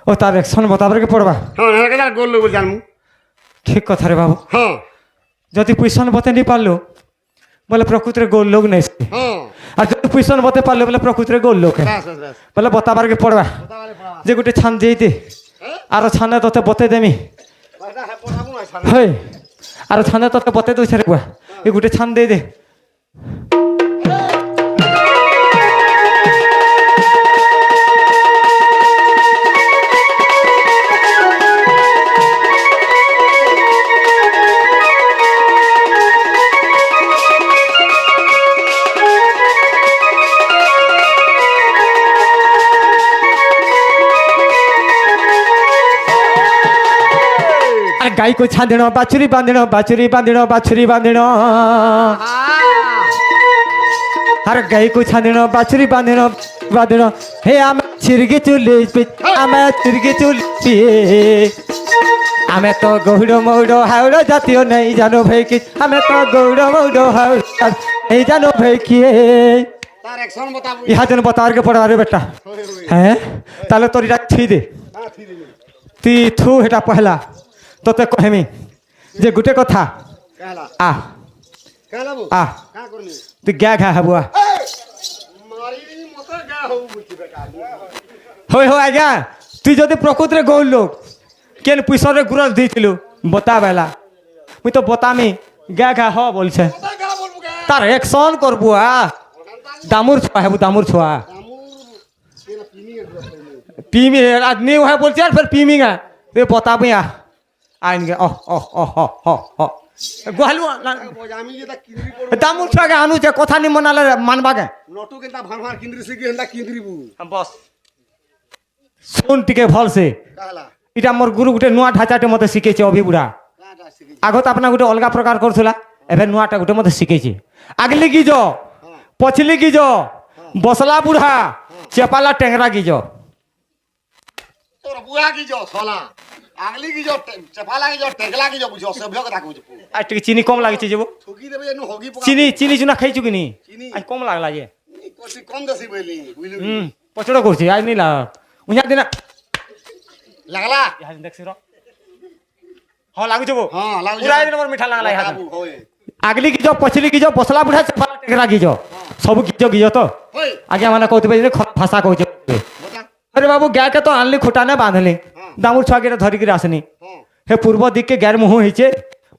ও তার অ্যাকশন বতাবরকে পড়বা হ্যাঁ গোল লোক জানমু ঠিক কথা রে বাবু হ্যাঁ যদি পয়সন বতে নি পারলো বলে প্রকৃতির গোল লোক নেই হ্যাঁ আর যদি পয়সন বতে পারলো বলে প্রকৃতির গোল লোক বলে বতাবরকে পড়বা যে গোটে ছান দিয়েতে আর ছানে তোতে বতে দেমি হই আর ছানে তোতে বতে দউছে রে বুয়া এ গোটে ছান দিয়ে দে गाई को छांदण बाछुरी बांधण बाछुरी बांधण बाछुरी बांधण अरे गाई को छांदण बाछुरी बांधण बांधण हे आम छिरगे चुली आम छिरगे चुली आमे तो गौड़ मौड़ हावड़ जातीय नहीं जानो भाई कि आमे तो गौड़ मौड़ हावड़ नहीं जानो भाई कि তার অ্যাকশন বতাবু ইহা যেন বতার के पड़वा रे बेटा हैं ताले तोरी राख थी दे ती थू हेटा पहला তোতে কহেমি যে গোটে কথা কালা আ কালাবু আ কা করনি তুই গ্যা ঘা হবুয়া মারি মতে গা হউ বুঝি বেটা হই হই আজ্ঞা তুই যদি প্রকৃতিরে গৌল লোক কেন পুইসরে গুরস দিয়েছিল বতা বেলা মুই তো বতামি গ্যা ঘা হ বলছে মতে গা বলবু গা তার অ্যাকশন করবু দামুর ছোয়া হেবু দামুর ছোয়া আমুর তেরা পিনি पीमी आदमी है बोलते यार फिर पीमी गा ये बता भी आएंगे ओह ओह ओह ओह ओह गोहलु আমি যেটা কিনরি করব दामुर ছোয়া গে আনু যে কথা নি মনালে মানবা গে নটু কেনটা ভানভার কিনরি সিকি হেন্দা কিনরিবু बस শুন টিকে ভলসে কালা এটা মোর গুরু গুটে নুয়া ঢাচাটে মতে শিখেছে অভিবুড়া কাটা সিকি আগত আপনা গুটে অলগা প্রকার করছলা এবে নুয়াটা গুটে মতে শিখেছে আগলি গিজ পছলি গিজ বসলা বুড়া চেপালা টেংরা গিজ তোর বুয়া কি যো সলা আগলি কি যো চেফালা কি যো টেগলা কি যো বুঝো সভ্য কথা কইছো আর টিকে চিনি কম লাগিছে যাব ঠকি দেবে এনু হগি পোকা চিনি চিনি চুনা খাইছু কিনি চিনি আজ কম লাগলা যে কছি কম দেসি বইলি বুঝলি পছড় করছি আজ নি লাগ উñা দিনা লাগলা ইহা দেখছি র হ লাগু যাব হ্যাঁ লাগু পুরা দিন মোর মিঠা লাগলা ইহা বাবু হয় আগলি গিজ পছলি গিজ বসলা বুড়া চেপালা টেংরা গিজ সব গিজ গিজ তো হয় আগে মানে কইতে যে ভাষা কইছে বতা अरे बाबू गाय के तो आनली खुटाने बांधली दामुर छुआ के धरिक आसनी হ্যাঁ हे पूर्व दिख के गैर मुँह होइछे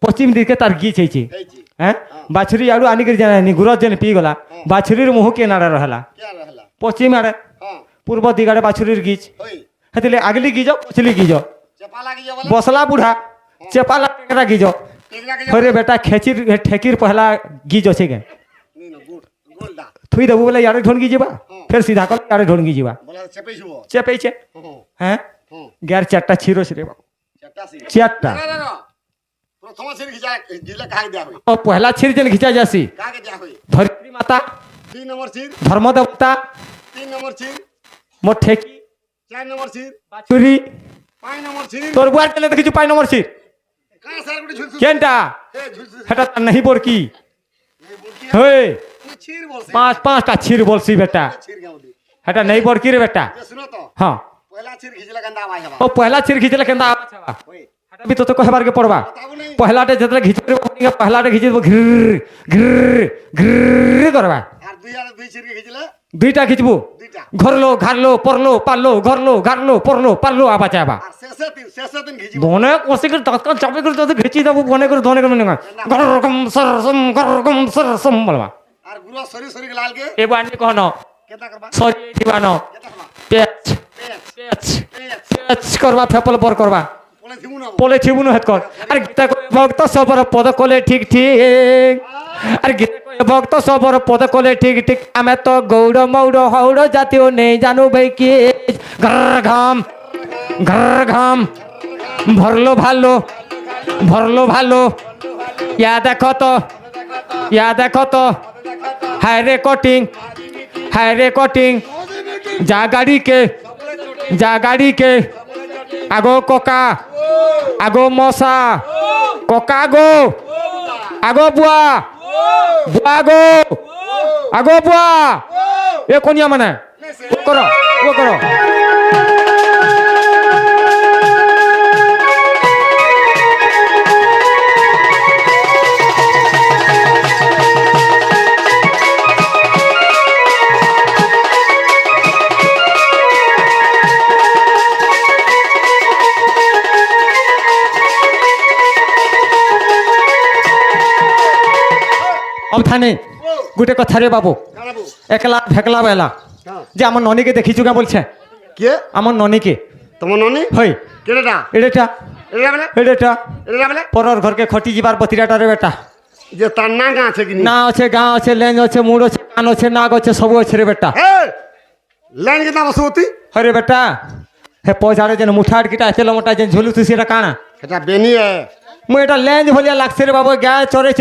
पश्चिम दिख के तार गीच होइछे হেইছি हैं बाछुरी आड़ू आनी कर जानी गुरज जन पी गला बाछुरीर मुँह के नाड़ा रहला কে रहला पश्चिम आड़े হ্যাঁ पूर्व दिग आड़े बाछुरीर गीच হই हेतिले आगली गीज पछली गीज চেফালা কি যো বলে बसला बुढ़ा चेपाला टेकरा गीज টেগলা কি যো अरे बेटा खेचिर ठेकीर पहला गीज अच्छे के নি না গুড গোলডা थुई देबू बोले यारे ढोंगी जीवा फिर सीधा कर यारे ढोंगी जीवा বলে চেপেই শুব चेपेछे হ্যাঁ हैं হ্যাঁ गैर चारटा छिरो रे बाबू চারটা সি चारटा না না না প্রথম সির খিচা জিলে কাকে দেয়া হই और पहला छिर जन खिंचा जासी কাকে দেয়া হই धरित्री माता 3 নম্বর সির धर्म देवता 3 নম্বর সির मोर ठेकी 4 নম্বর সির बाछुरी 5 নম্বর সির तोर बुआर चले देखिछु 5 नंबर छिर কা স্যার গুটি ঝুলছু केनटा এ ঝুলছু हेटा त नहीं बोरकी এই বলকি होय তুমি ছির বলছে पांच टा छिर बोलसी बेटा ছির গাউদি हेटा नहीं बोरकी रे बेटा এ শুনো তো हां পয়লা ছির খিচলা কান্দা আওয়াজ হবা ओ पहला छिर खिचले केंदा आवा छवा ওই हेटा भी तो कहबार के पड़बा बताबो नहीं पहला टे जतले घिचरे पहला टे घिचबो घिर घिर घिर करबा আর দুই ছির খিচলা दुईटा खिचबो দুইটা घरलो घरलो परलो पालो घरलो घरलो परलो पालो आवा चाबा আর শেষে দিন খিচিব বনে কষে করে তৎকাল চাপে করে তোদের ঘেঁচি দেবো বনে করে ধনে করে নেগা গরকম সরসম বলবা আর গুরু সরি সরি লালকে এবার আনি কহন কেতা করবা সরি দিবানো কেতা করবা পেচ পেচ পেচ পেচ পেচ করবা ফেপল পর করবা বলে দিমু না পলে ছিবুনো হেত কর আর গীতা কই ভক্ত সবর পদ কলে ঠিক ঠিক আর গীতা কই ভক্ত সবর পদ কলে ঠিক ঠিক আমি তো গৌড় মৌড় হৌড় জাতীয় নেই জানো ভাই কি ঘর ঘাম ভরলো ভালো ইয়া দেখো তো হায় রে কটিং যা গাড়ি কে আগো কোকা আগো মশা কোকা গো আগো বুয়া গো আগো বুয়া এ কোনিয়া মানে ও করো অবধানে ও গোটে কথা রে বাবু কানাবু একলা ভেকলা বেলা হ্যাঁ যে আমার ননীকে দেখিছু কে বলছে কে আমার ননীকে তোমার ননি হই কেডা এটা এটা বলে এটা এটা বলে পরর ঘরকে খটি যাবার বতিরাটা রে বেটা যে তার না গা আছে কিনি না আছে গাঁ আছে লেঞ্জ আছে মুড় আছে কান আছে নাগ আছে সবু আছে রে বেটা হে লাইন কে নাম সউতি হরে বেটা হে পয়সারে যেন মুঠা আটকিটা আছে লমটা যেন ঝুলুতু সেটা কাଣା এটা বেনিয়ে মু এটা লেঞ্জ ভলিয়া লাগছে রে বাবু গায়ে চরে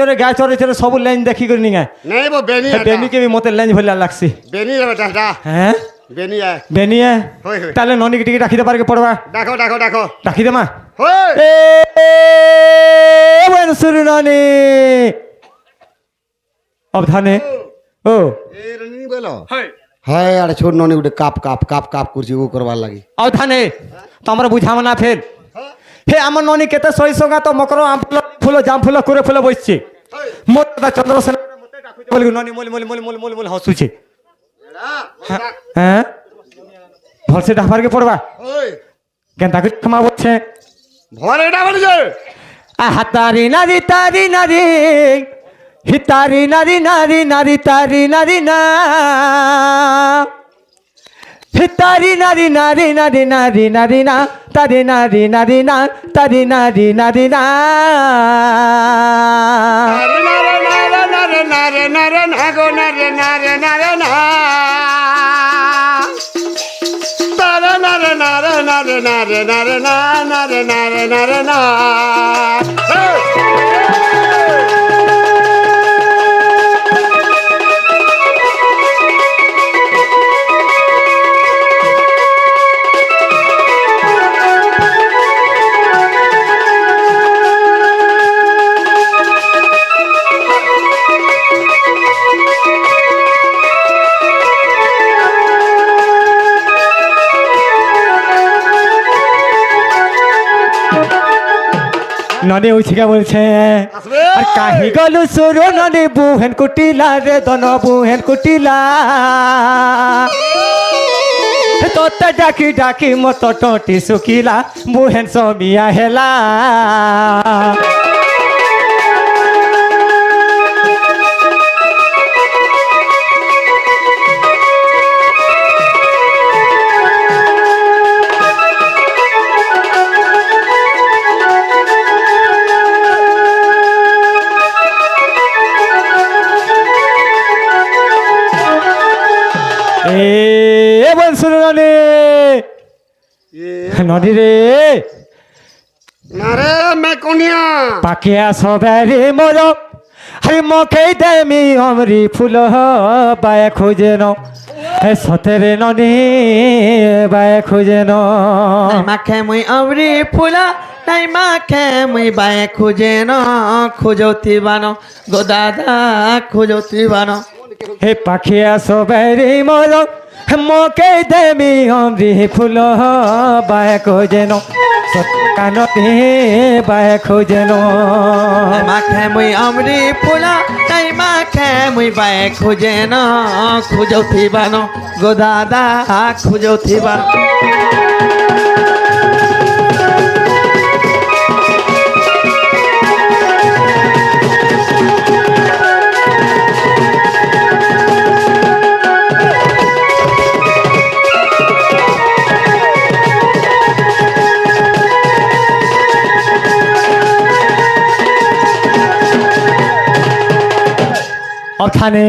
চরে সবু লেঞ্জ দেখি করে নিঙা নাই বো বেনিয়ে বেনিকে বি মতে লেঞ্জ ভলিয়া লাগছে বেনিয়ে বেটা এটা হ্যাঁ বেনিয়ে বেনিয়ে হই হই তাহলে ননিকে টিকে রাখিতে পারকে পড়বা দেখো দেখো দেখো রাখি দে মা হই এ বন সুর ননি অবধানে ও এ রনি বলো হয় হ্যাঁ আরে ছোট ননি উঠে কাপ কাপ কাপ কাপ করছি ও করবার লাগি অবধানে তোমরা বুঝাও না ফের হে আমার ননি কেতে সই সঙ্গা তো মকর আম ফুল জাম ফুল করে ফুল বসছে মোর দাদা চন্দ্রসেন বলি ননি মলি মলি মলি মলি মলি মলি হসুছে হ্যাঁ ভলসে ডাফারকে পড়বা ওই কেনতা করে ক্ষমা বলছে ভর এটা বলি যে হাতারি নারী তারি নারী হিতারি নারী নারী নারী তারি নারী না হিতারি নারী নারী নারী নারী নারী না তারি নারী নারী না তারি নারী নারী না নারে নারে নারে নারে নারে না গো নারে নারে নারে না তারে নারে নারে নারে নারে নারে না নারে নারে নারে না ননি উঠিকা বলছে আসবে আর কাহি গলু সুর ননি বুহেন কুটিলা রে দন বুহেন কুটিলা তোতে ডাকি ডাকি মত টটি শুকিলা বুহেন সবিয়া হেলা এ বলছিল ননি নদী রে নারে মেকনিয়া পাখিয়া সবারে মোর আরে মখে দেমি অমরি ফুল বায় খুঁজে ন হে সতেরে ননি বায় খুঁজে ন মাখে মুই অমরি ফুলা নাই মাখে মুই বায়ে খুঁজে ন খুঁজতি বানো গো দাদা খুঁজতি বানো হে পাখিয়া সবারে মোর মকে দেমি অমরি ফুল বায় খুঁজে ন কানতে বায় খুঁজে ন মাখে মুই অমরি ফুলা নাই মাখে মুই বায়ে খুঁজে ন খুঁজতি বানো গো দাদা খুঁজতি বানো ওখানে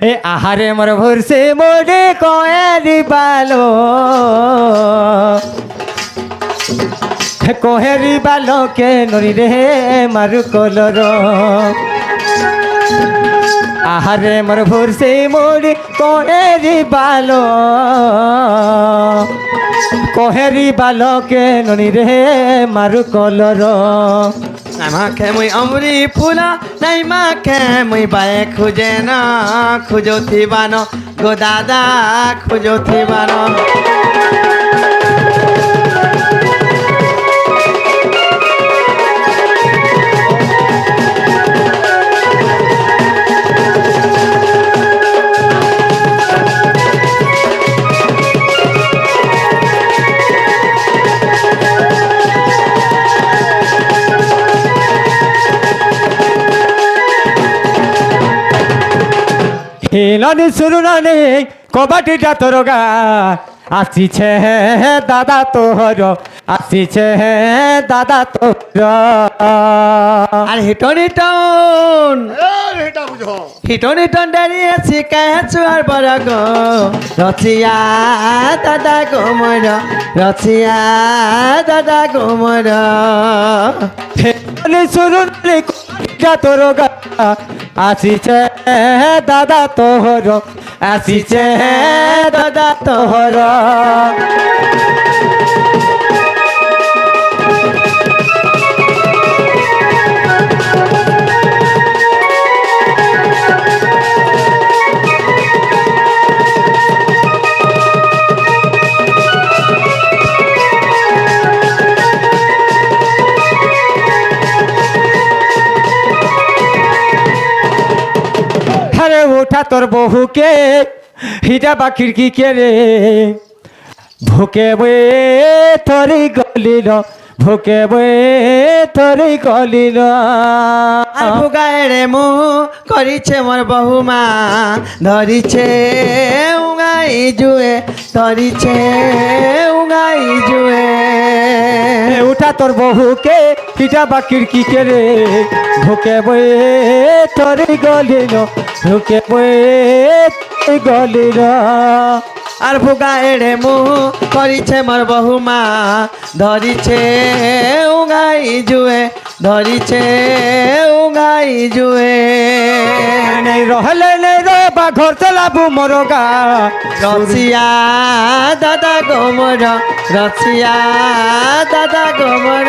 এ আহারে মোর ভরসে মোরে কয়েরি বালো কহেরি বালো কে নরি রে মারু কলর আহারে মোর ভরসে মোরে কহেরি বালো কহেরি বালো কে নরি রে মারু কলর মাখে মুই অমরি ফুলা নাই মাখে মুই বায়ে খুঁজে না খুঁজতি বানো গো দাদা খুঁজতি বানো হে ননি শুরু ননি কবাটিটা তোর গা আসিছে দাদা তোর আসিছে দাদা তোর আর হিটন হিটন এটা বুঝো হিটন হিটন দাঁড়িয়েছি কাছু আর বড় গো রচিয়া দাদা গোমর রচিয়া দাদা গোমর হে ননি শুরু ননি কবাটিটা তোর গা আসিছে দাদা তোর আসিছে দাদা তোর আরে ওঠা তোর বহুকে হিটা বা খিড়কি কে রে ভুকে বয়ে থরি গলিল ভুকে বয়ে থরি গলিল আর ভুগায়েরে মু করিছে মোর বহুমা ধরিছে উঙাই জুয়ে ধরিছে উঙাই জুয়ে উঠা তোর বহুকে হিটা বা খিড়কি কে রে ভুকে বয়ে থরি গলিল ভুকে বয়ে গলিল আর ভুগায়েরে মু করিছে মোর বহুমা ধরিছে উঙাই জুয়ে ধরিছে উঙাই জুয়ে নেই রহলে নেই রে বা ঘর চলাবু মোর গা রচিয়া দাদা গোমর রচিয়া দাদা গোমর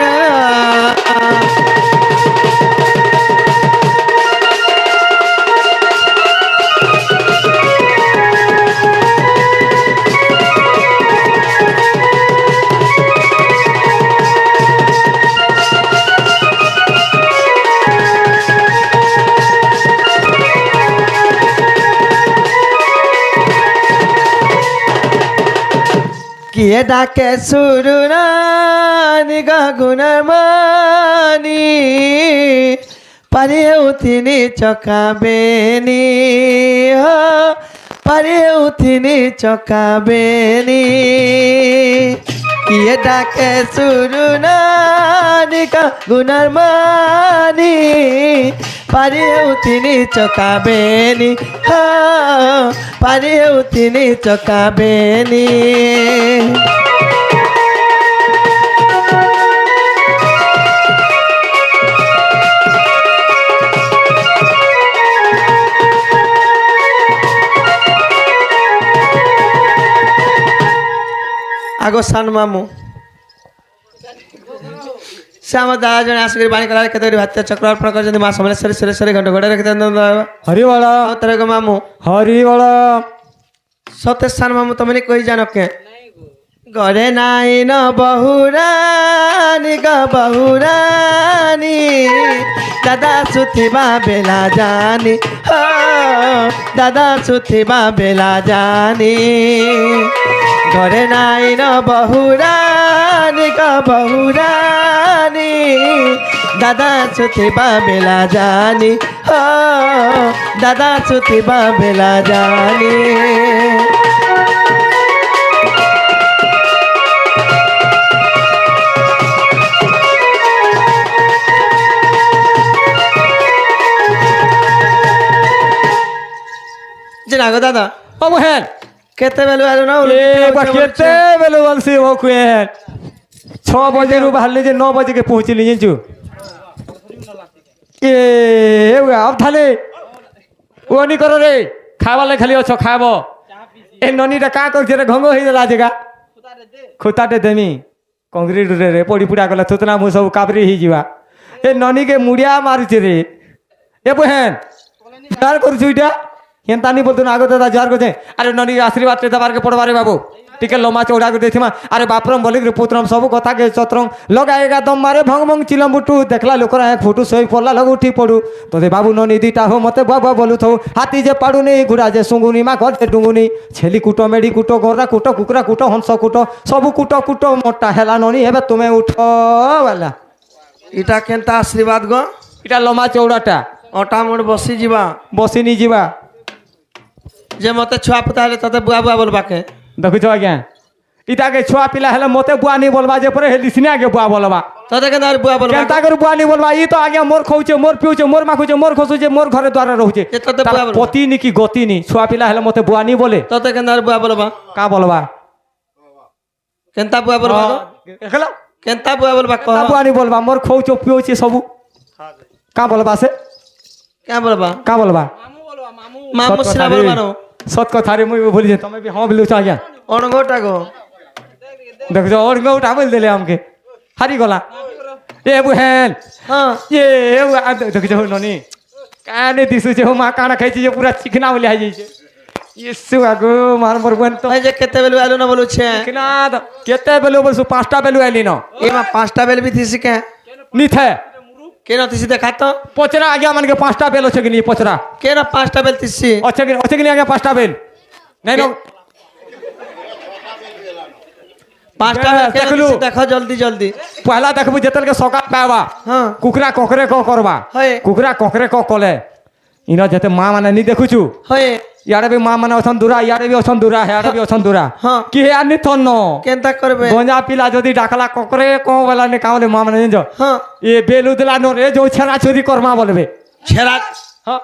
কিয়ে ডাকে সুরুরানি গুণার মানি পারিয়ে উঠিনি চকাবেনি পারিয়ে উঠিনি চকাবেনি কিয়ে ডাকে সুরুরানি গুণার মানি পারিয়ে উঠিনি চকাবেনি পারিয়ে উঠিনি চকাবেনি আগো সান মামু সে আমার দাদা জনে আসিকি বাণী কলার ক্ষেত্রে ভাত্য চক্র অর্পণ କରିଛନ୍ତି মা ସମଲେଶ୍ୱରୀ ସୁରେଶ୍ୱରୀ ଘଣ୍ଟ ଘୋଡ଼ା ରଖିଥାନ୍ତି হরিবল ତାର ମାମୁ হরিবল ସତେ ସାନ ମାମୁ ତମେ କହି ଜାଣ କେ ঘরে নাই ন বহুরানি গা বহুরানি দাদা সুথিবা বেলা জানি দাদা সুথিবা বেলা জানি ঘরে নাই ন বহুরানি গা বহুরানি দাদা সুথিবা বেলা জানি দাদা সুথিবা বেলা জানি নাগো দাদা ও বহেন কেতেবেলু আলো না কেতে বেলু বলছি ও কুয়েন 6 बजे रु बाहर जे 9 बजे के पहुंचली जंचु ए अब थाले ओनी करो रे खावाले खाली अछ खाबो ए ननीटा का कर रे घंगो होई देला जगा खुताटे देमी कंक्रीट रे पड़ी पुड़ा गला तुतना मु सब काबरी ही जीवा ए ननी के मुड़िया मारुचे रे ए बहन जार करछु इटा हेंतानी बोलतो आगो दादा जार को अरे ननी आशीर्वाद ते दबार के पड़बारे बाबू टिके लोमा चौड़ा कर देथिमा अरे बापरम बोलिक रे पुत्रम सब कथा के चत्रम लगाएगा दम मारे भंग भंग चिलम बुटू देखला लोक रा फोटो सोई पड़ला लग उठी पड़ू तोते बाबू ननी दीटा हो मते बाबा बोलू थो हाथी जे पाडुनी घुड़ा जे सुंगुनी मा घर जे डुंगुनी छेली कुटो मेडी कुटो गोरा कुटो कुकरा कुटो हंस कुटो सब कुटो कुटो मोटा हेला ननी हेबे तुमे उठो वाला इटा केनता आशीर्वाद गो इटा लोमा चौड़ाटा अटा मोड़ बसी जीवा बसिनी जीवा যে মতে ছুয়া পুতা হলে ততে বুয়া বুয়া বলবাকে দেখুছ আজ্ঞা ইটাকে ছুয়া পিলা হেলে মতে বুয়া নি বলবা যে পরে হেলি সিনে আগে বুয়া বলবা ততে কেন আর বুয়া বলবা কেনতা করে বুয়া নি বলবা ই তো আগে মোর খাউছে মোর পিউছে মোর মাখুছে মোর খসুছে মোর ঘরে দ্বারে রহুছে এ তোতে বুয়া বলবা। পতি নি কি গতি নি ছুয়া পিলা হেলে মতে বুয়া নি বলে ততে কেন আর বুয়া বলবা কা বলবা কেনতা বুয়া বলবা গো? দেখলা কেনতা বুয়া বলবা কহ কা বুয়া নি বলবা মোর খাউছে পিউছে সবু কা বলবা সে কে বলবা কা বলবা মামু সিনা বলবা নো সত কথা রে মুই বলি যে তুমি বি হ্যাঁ বলিছ আজ্ঞা অনগটা গো দেখছ ওর উঠা বল দিলে আমাকে হারি গলা এ বুহেন হ্যাঁ এ দেখছ ননি কানে দিছুছে মা কানা খাইছি যে পুরা চিকনা বলি হাই যাইছে ইসু আগো মার মর বন তো ভাই যে কেতে বেলু আলু না বলুছে চিকনা কেতে বেলু বলছু পাঁচটা বেলু আইলি ন এ মা পাঁচটা বেল বি থিসি কে নিথে কেন থিসি দেখা তো পচরা আগে আমাকে পাঁচটা বেল আছে কি নি পচরা কেন পাঁচটা বেল থিসি আছে কি নি আগে পাঁচটা বেল নাই ন পাঁচটা বেল কেন দেখলু। থিসি দেখো জলদি জলদি পহলা দেখবু যেতলকে সকাল পাবা হ্যাঁ কুকুরা ককরে ক করবা হয় কুকুরা ককরে ক কলে ইন যেতে মা মানে নি দেখুছু হয় ইয়ারে বি মা মানে অছন দূরা ইয়ারে বি অছন দূরা হেয়ারে বি অছন দূরা হ্যাঁ। কি হে আনি থন্ন কেনতা করবে গঞ্জা পিলা যদি ডাকলা ককরে ক বেলা নে কাউলে মা মানে জানছ হ্যাঁ এ বেলু দিলা নো রে जो छेरा चोरी करमा বলবে ছেড়া হ্যাঁ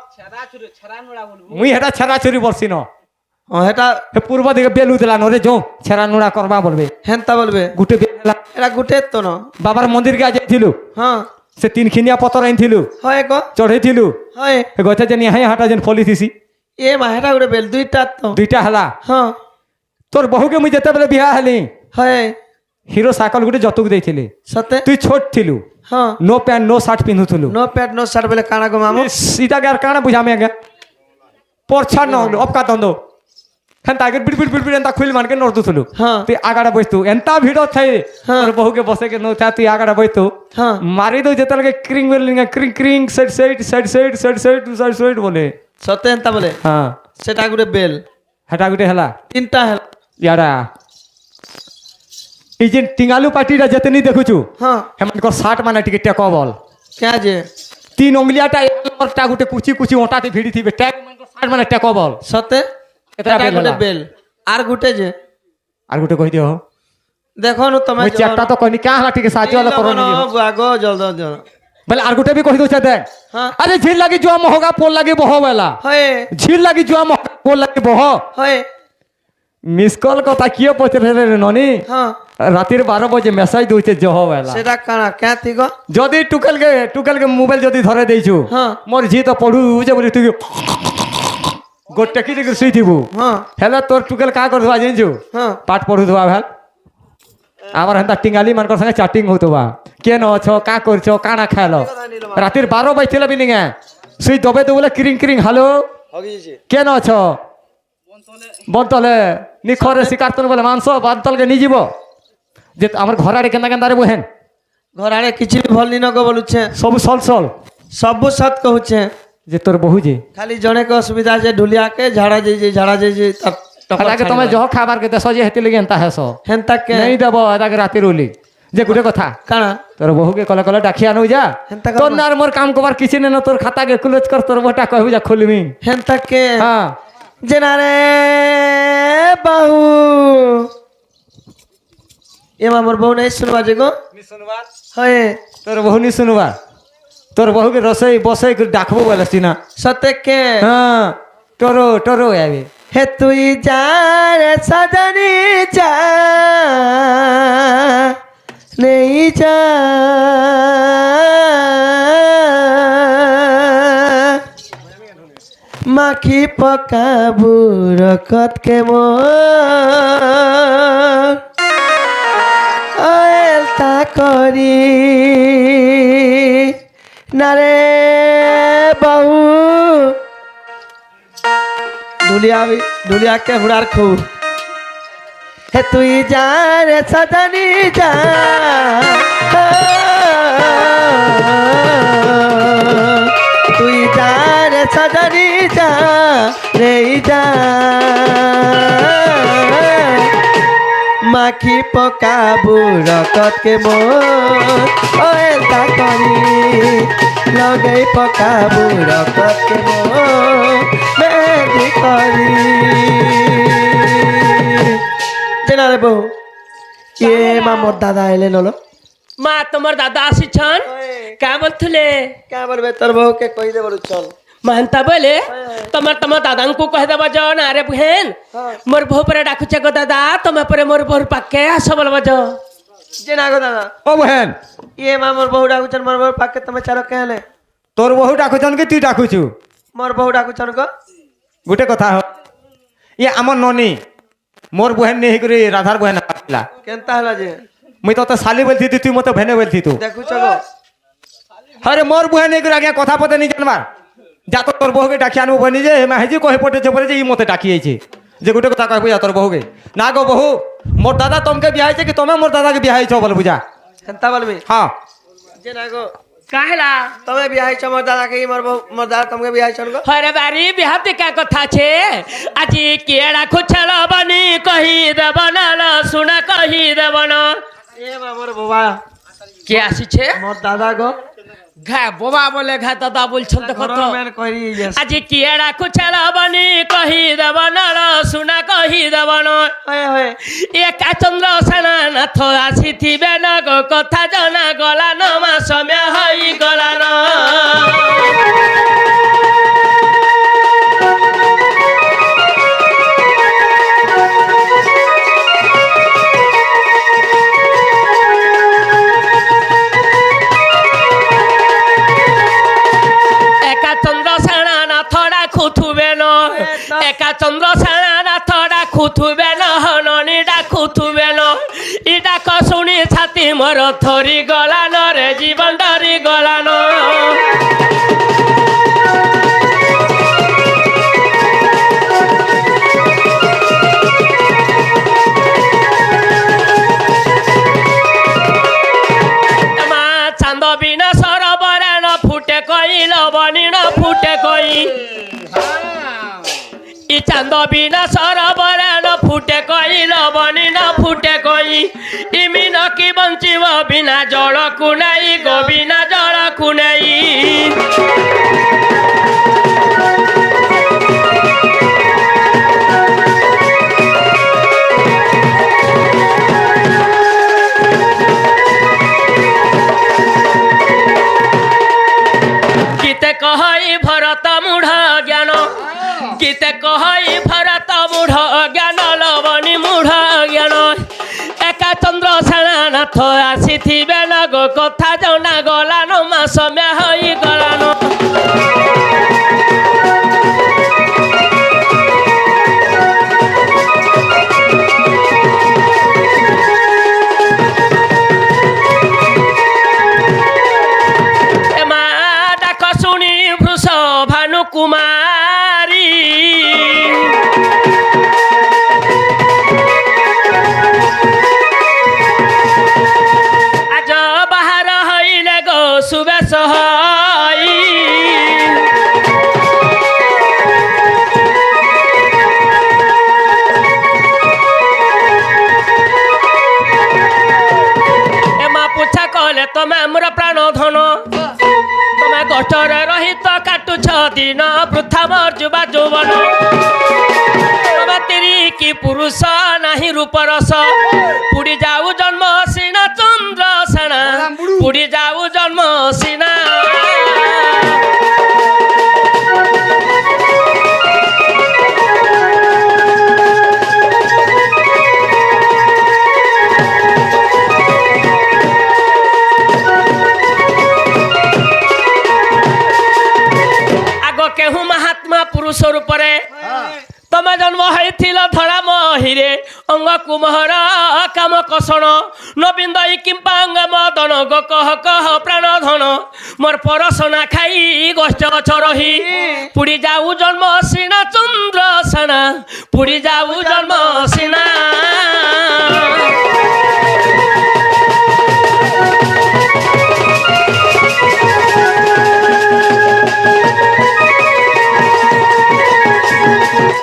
মুই হেটা छेरा चोरी বলছি ন ও এটা হে পূর্ব দিকে বেলু দিলা নো রে जो छेरा নুড়া করবা বলবে হেনতা বলবে গুটে বেলা এটা গুটে তো না বাবার মন্দির কে যাইছিলু হ্যাঁ সে তিনখিনিয়া পতর আইনছিলু হয় গো চড়াইছিলু হয় হে গতে যে নিহাই হাটা যেন ফলি থিসি এ মা এটা গুটে বেল দুইটা তো দুইটা হেলা হ্যাঁ তোর বহুকে মুই যেতে বেলে বিয়া হেলি হয় হিরো সাইকেল গুটে যতক দেইছিলি সতে তুই ছোট থিলু হ্যাঁ নো প্যান্ট নো শার্ট পিন্ধুথুলু নো প্যাড নো শার্ট বলে কানা গো মামু ইটাকে আর কানা বুঝামে আগে পরছার ন অপকা তন্দ হেনতা আগে বিড় বিড় বিড় বিড় এন্তা খুইল মানকে নরদুথুলু হ্যাঁ তুই আগাড়া বসতু এন্তা ভিড় থাই হ্যাঁ। তোর বহুকে বসে কে নো তুই আগাড়া বসতু হ্যাঁ মারি দো যেতলকে ক্রিং বেলিং ক্রিং ক্রিং side side side side side side side side বলে সতে হেনতা বলে হ্যাঁ সেটা গুটে বেল হেটা গুটে হেলা তিনটা হেল ইয়ারা এই যে টিঙ্গালু পার্টিটা যেতে নি দেখুছু হ্যাঁ হেমানকর শার্ট মানে টিকে টেক বল কে যে তিন অঙ্গলিয়াটা একটা গুটে কুচি কুচি ওটাতে ভিড়ি থিবে ট্যাগ শার্ট মানে টেক বল সতে এটা এটা বেল গুটে হেলা। বেল আর গুটে যে আর গুটে কই দিও দেখো নু তুমি ওই চ্যাপটা তো কইনি কা হলা টিকে সাহায্য হলা করনি আগো জলদি জলদি বলে আর গুটে বি কই দউছে দেখ হ্যাঁ আরে ঝিল লাগি জুয়া মহগা পোল লাগি বহ বেলা হয় ঝিল লাগি জুয়া মহগা পোল লাগি বহ হয় মিস কল কথা কিও পচরে রে ননি হ্যাঁ রাতের 12 বাজে মেসেজ দউছে জহ বেলা সেটা কানা কে থিগো যদি টুকেলকে মোবাইল যদি ধরে দেইছু হ্যাঁ মোর ঝি তো পড়ু যে বলি তুই গোটে কি দেখি শুই থিবু হ্যাঁ হেলে তোর টুকেল কা করবা জানিছু হ্যাঁ পাঠ পড়ুথবা ভাল আবার হেন্তা টিঙ্গালি মানকর সঙ্গে চাটিং হউতবা কেন অছ কা করছ কানা খাইল রাতের 12 বাজছিল বি নিগে শুই দবে তো বলে ক্রিং ক্রিং হ্যালো কেন অছ বন্তলে নিখরে শিকার তোর বলে মাংস বাদতলকে নি যাব যে আমার ঘর আড়ে কেন্দা কেন্দারে বহেন ঘর আড়ে কিছু ବି ଭଲ ନି ନଗ ବୋଲୁଛେ সবু সল সল ସବୁ ସତ କହୁଛେ যে তোর বহু যে ଖାଲି ଜଣେ କ ଅସୁବିଧା ଯେ ଢୁଲିଆ କେ ଝାଡ଼ା ଯାଇଛେ তাকে তুমি যহ খাবার কে দেশ যে হেতি লাগি এন্তা হেস হেନ୍ତା କେ নেই দেব তাকে রাতে রুলি যে গুটে কথা କାଣା তোর বহুকে কলে কলে ডাকি আনু যা হেন্তা তোর না আর মোর কাম করবার কিছু নেই না তোর খাতা কে ক্লোজ কর তোর বটা কহবি যা খুলমি হেନ୍ତା କେ হ্যাঁ ଜେନାରେ ବାହୁ ଏ ମାମର ବୋଉ ନାଇଁ ଶୁଣବା ଯେ ଗো ହଏ তোর বহু নি শুনবা তোর বহুকে রসই বসই করে ডাকবো বলেছি না ସତେ କେ হ্যাঁ টরো টরো আবে হে তুই যা রে সজনী যা নেই যা মাখি পকাবু রকত কে মোর এলতা করি নারে বাহু ঢুলিয়া কে হুড়ার খুব হে তুই যা রে সজনী যা তুই যা রে সজনী যা রে যা মাখি পকাবু রকত কে মোর ওয়েলতা করি লগাই পকাবু রকত কে মোর মেহেদি করি চেনা রে বউ এ মা মোর দাদা এলেন হলো মা তোমার দাদা আসিছন কা বলথলে কে বলবে তোর বউকে কই দে বলু চল মানতা বলে তোমার দাদাଙ୍କୁ କହିଦେବ ଯ ନା ରେ ବୁହେନ ମୋର ବୋହୁ ପରେ ଡାକୁଛ ଗୋ ଦାଦା ତମେ ପରେ ମୋର ବୋହୁ ପାକେ ଆସ ବୋଲବ ଯ চেনা গো দাদা ও বহেন ইয়ে মা মোর বউ ডাকুছন মোর বউ পাকে তুমি চার কেলে তোর বহু ডাকুছন কি তুই ডাকুছু মোর বউ ডাকুছন গো গোটে কথা ইয়ে আমার ননি মোর বহেন নেই করে রাধার বহেন আসলা কেনতা হলা যে মুই তো শালি বলছি তুই মতো ভেনে বলছি তু দেখুছ গো আরে মোর বহেন নেই করে আগে কথা পতে নি জানবার যা তো তোর বহুকে ডাকি আনবো বনি যে মাহেজি কহে পটেছে বলে যে ই মতে ডাকিয়েছে যে গোটে কথা কহবো যা তোর বহুকে না গো বহু মোর দাদা তোমাকে বিয়া হয়েছে কি তুমি মোর দাদাকে বিয়া হয়েছ বল বুঝা কেনতা বলবি হ্যাঁ যে না গো কাহেলা তুমি বিয়া হইছ মোর দাদাকে মোর বউ মোর দাদা তোমাকে বিয়া হইছন গো হরে বাড়ি বিহাতে কা কথা আছে আজি কিয়ে ডাকু ছেল বনি কহি দেব না শুনা কহি দেব না এ মা মোর বাবা কে আসিছে মোর দাদা গো ঘা বোবা বলে ঘা দাদা বলছেন দেখো তো মেন করি গেছে আজি কিয়ে ডাকু ছেল বনি কহি দেব না শুনা কহি দেব না হয়ে হয়ে একা চন্দ্র সেনা নাথ আসিথিবে না গো কথা জনা গলা ন মা সময় হই গলা ন একা চন্দ্র সেনা নাথ ডাকুথুবে ন একা চন্দ্র সেনা নাথ ডাকুথুবে ন হননি ডাকুথুবে ন ই ডাক শুনি ছাতি মোর থরি গলা ন রে জীবন ডরি গলা ন মা চান্দ বিনা সরবরে ন ফুটে কইল বনি ন ফুটে কই ই চান্দ বিনা সরবরে ন ফুটে কইল বনি ন ফুটে কই ইমিন কি বঞ্চিব বিনা জলকু নাই গো বিনা জলকু নাই গীতে কহই ভরত মূঢ় জ্ঞান গীতে কহই ভরত মূঢ় জ্ঞান লবণী মূঢ় জ্ঞান একা চন্দ্র সেনা নাথ আসিথিবে না গো কথা জনা গলানো মা সময় হই গলানো এ মা ডাক শুনি বৃষ ভানু কুমারী আজ বাহার হইলে গো সুবেশ হই এ মা পুছা কলে তমে আমার প্রাণ ধন তমে কষ্টরে রহিত কাটুছ দিন বৃথা মোর যুবা যৌবন তমে তিরি কি পুরুষ নাহি রূপরস পুড়ি যাও জন্ম সিনা চন্দ্র সেনা পুড়ি যাও জন্ম সিনা আগ কেহু মহাত্মা পুরুষ রূপরে তমে জন্ম হয়েছিল ধরা মহিরে অঙ্গ কুমহর কাম কষণ নবীন্দই কিম্পা অঙ্গ মদন গো কহ কহ প্রাণ ধন মোর পরসনা খাই গোষ্ঠ গছ রহি পুড়ি যাও জন্ম সিনা চন্দ্র সেনা পুড়ি যাও জন্ম সিনা